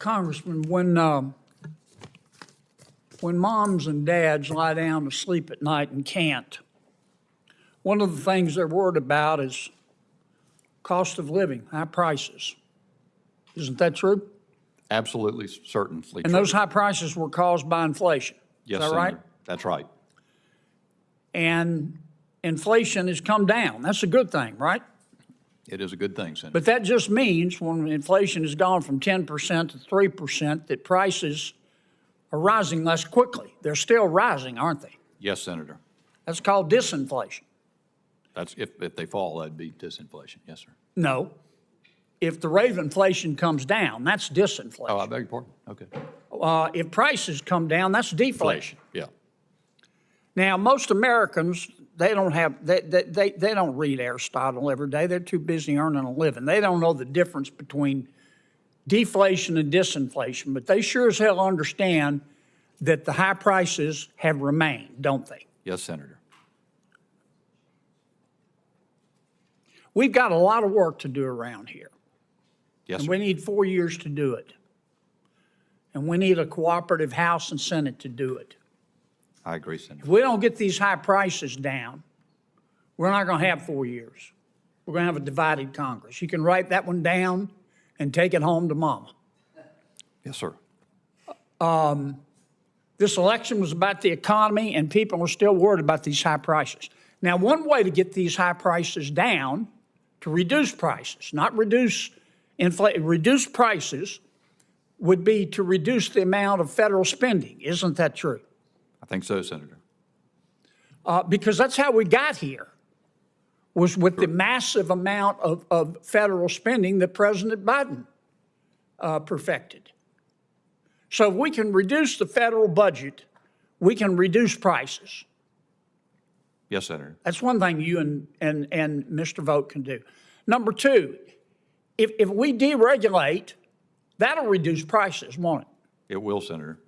Congressman, when moms and dads lie down to sleep at night and can't, one of the things they're worried about is cost of living, high prices. Isn't that true? Absolutely, certainly. And those high prices were caused by inflation. Yes, is that Senator. right? That's right. And inflation has come down. That's a good thing, right? It is a good thing, Senator. But that just means when inflation has gone from 10% to 3%, that prices are rising less quickly. They're still rising, aren't they? Yes, Senator. That's called disinflation. That's if they fall, that'd be disinflation. Yes, sir. No. If the rate of inflation comes down, that's disinflation. Oh, I beg your pardon. Okay. If prices come down, that's deflation. Yeah. Now, most Americans, they don't read Aristotle every day. They're too busy earning a living. They don't know the difference between deflation and disinflation, but they sure as hell understand that the high prices have remained, don't they? Yes, Senator. We've got a lot of work to do around here. Yes, and sir. we need 4 years to do it. And we need a cooperative House and Senate to do it. I agree, Senator. If we don't get these high prices down, we're not going to have 4 years. We're going to have a divided Congress. You can write that one down and take it home to mama. Yes, sir. This election was about the economy, and people are still worried about these high prices. Now, one way to get these high prices down, to reduce prices, not reduce inflation, reduce prices, would be to reduce the amount of federal spending. Isn't that true? I think so, Senator. Because that's how we got here, was with the massive amount of federal spending that President Biden perfected. So if we can reduce the federal budget, we can reduce prices. Yes, Senator. That's one thing you and Mr. Vogt can do. Number two, if we deregulate, that'll reduce prices, won't it? It will, Senator.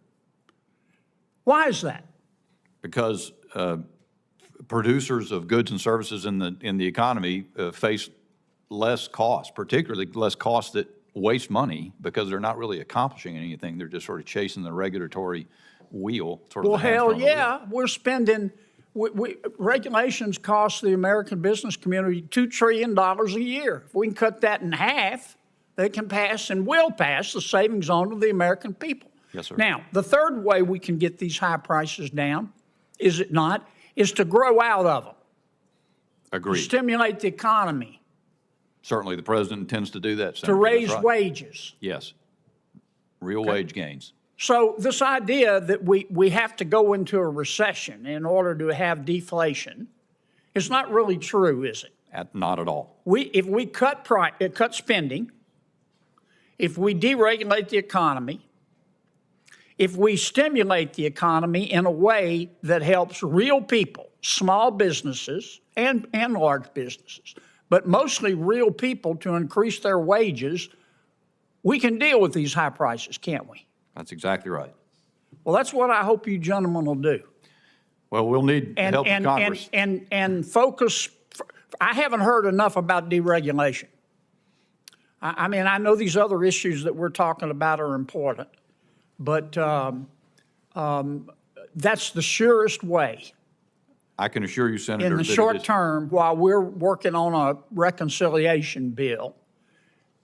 Why is that? Because producers of goods and services in the economy face less cost, particularly less costs that waste money because they're not really accomplishing anything. They're just sort of chasing the regulatory wheel. Well, hell yeah, we're spending. Regulations cost the American business community $2 trillion a year. If we can cut that in half, they can pass and will pass the savings on to the American people. Yes, sir. Now, the third way we can get these high prices down, is it not, is to grow out of them. Agreed. Stimulate the economy. Certainly, the president intends to do that, Senator. To raise That's right. wages. Yes. Real wage gains. So this idea that we have to go into a recession in order to have deflation is not really true, is it? Not at all. If we cut spending, if we deregulate the economy, if we stimulate the economy in a way that helps real people, small businesses and large businesses, but mostly real people to increase their wages, we can deal with these high prices, can't we? That's exactly right. Well, that's what I hope you gentlemen will do. Well, we'll need help from Congress. And focus. I haven't heard enough about deregulation. I mean, I know these other issues that we're talking about are important, but that's the surest way. I can assure you, Senator, in the short term, while we're working on a reconciliation bill,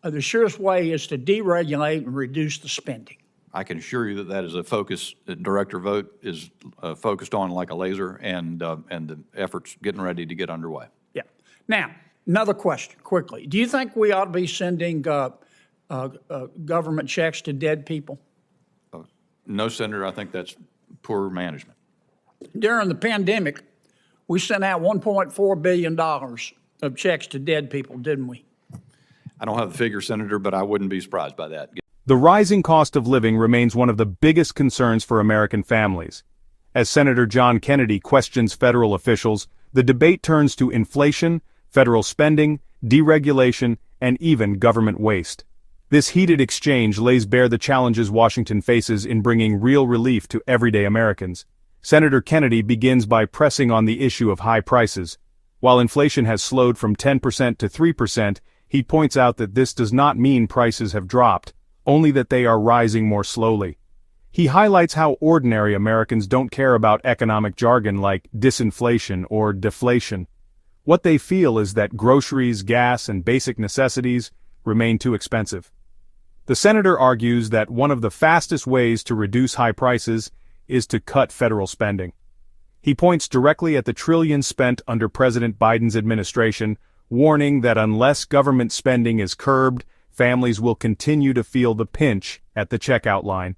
the surest way is to deregulate and reduce the spending. I can assure you that that is a focus that Director Vogt is focused on like a laser, and the efforts getting ready to get underway. Yeah. Now, another question, quickly. Do you think we ought to be sending government checks to dead people? No, Senator, I think that's poor management. During the pandemic, we sent out $1.4 billion of checks to dead people, didn't we? I don't have the figure, Senator, but I wouldn't be surprised by that. The rising cost of living remains one of the biggest concerns for American families. As Senator John Kennedy questions federal officials, the debate turns to inflation, federal spending, deregulation, and even government waste. This heated exchange lays bare the challenges Washington faces in bringing real relief to everyday Americans. Senator Kennedy begins by pressing on the issue of high prices. While inflation has slowed from 10% to 3%, he points out that this does not mean prices have dropped. only that they are rising more slowly. He highlights how ordinary Americans don't care about economic jargon like disinflation or deflation. What they feel is that groceries, gas, and basic necessities remain too expensive. The senator argues that one of the fastest ways to reduce high prices is to cut federal spending. He points directly at the trillions spent under President Biden's administration, warning that unless government spending is curbed, families will continue to feel the pinch at the checkout line.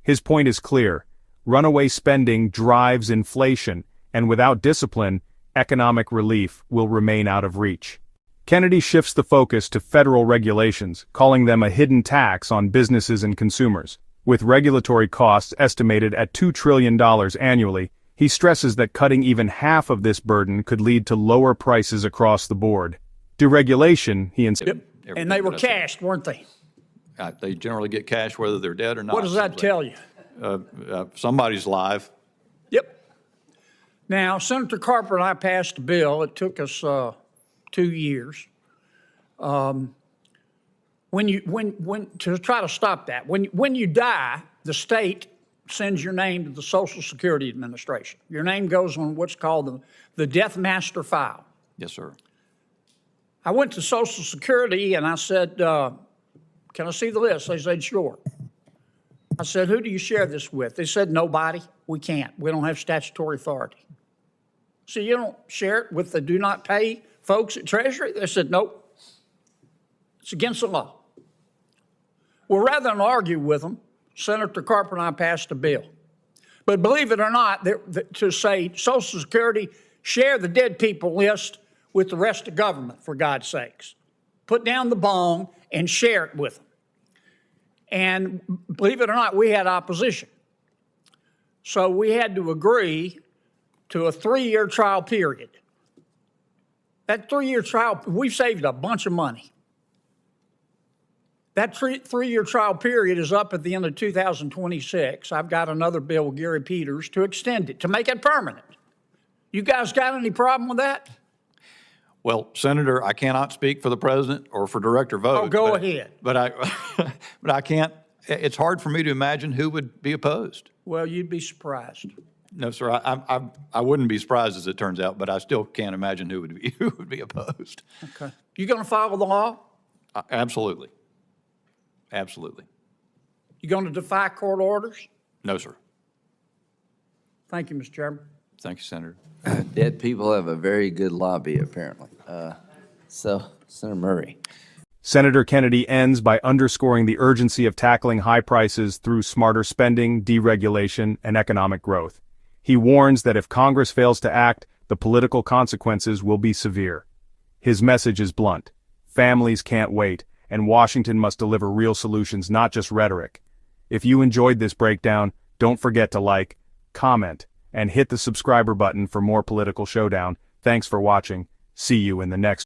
His point is clear: runaway spending drives inflation, and without discipline, economic relief will remain out of reach. Kennedy shifts the focus to federal regulations, calling them a hidden tax on businesses and consumers. With regulatory costs estimated at $2 trillion annually, he stresses that cutting even half of this burden could lead to lower prices across the board. Deregulation, he insists. Yep. And they were cashed, weren't they? They generally get cash whether they're dead or not. What does that tell you? Somebody's live. Yep. Now, Senator Carper and I passed a bill. It took us 2 years. To try to stop that, when you die, the state sends your name to the Social Security Administration. Your name goes on what's called the Death Master File. Yes, sir. I went to Social Security and I said, can I see the list? They said, sure. I said, who do you share this with? They said, nobody. We can't. We don't have statutory authority. So you don't share it with the do not pay folks at Treasury? They said, nope. It's against the law. Well, rather than argue with them, Senator Carper and I passed a bill. But believe it or not, to say Social Security, share the dead people list with the rest of government, for God's sakes. Put down the bone and share it with them. And believe it or not, we had opposition. So we had to agree to a 3-year trial period. That 3-year trial, we've saved a bunch of money. That 3-year trial period is up at the end of 2026. I've got another bill with Gary Peters to extend it, to make it permanent. You guys got any problem with that? Well, Senator, I cannot speak for the president or for Director Vogt. Oh, go ahead. But I can't. It's hard for me to imagine who would be opposed. Well, you'd be surprised. No, sir. I wouldn't be surprised as it turns out, but I still can't imagine who would be opposed. Okay. You going to follow the law? Absolutely. Absolutely. You going to defy court orders? No, sir. Thank you, Mr. Chairman. Thank you, Senator. Dead people have a very good lobby, apparently. Senator Murray. Senator Kennedy ends by underscoring the urgency of tackling high prices through smarter spending, deregulation, and economic growth. He warns that if Congress fails to act, the political consequences will be severe. His message is blunt. Families can't wait, and Washington must deliver real solutions, not just rhetoric. If you enjoyed this breakdown, don't forget to like, comment, and hit the subscriber button for more political showdown. Thanks for watching. See you in the next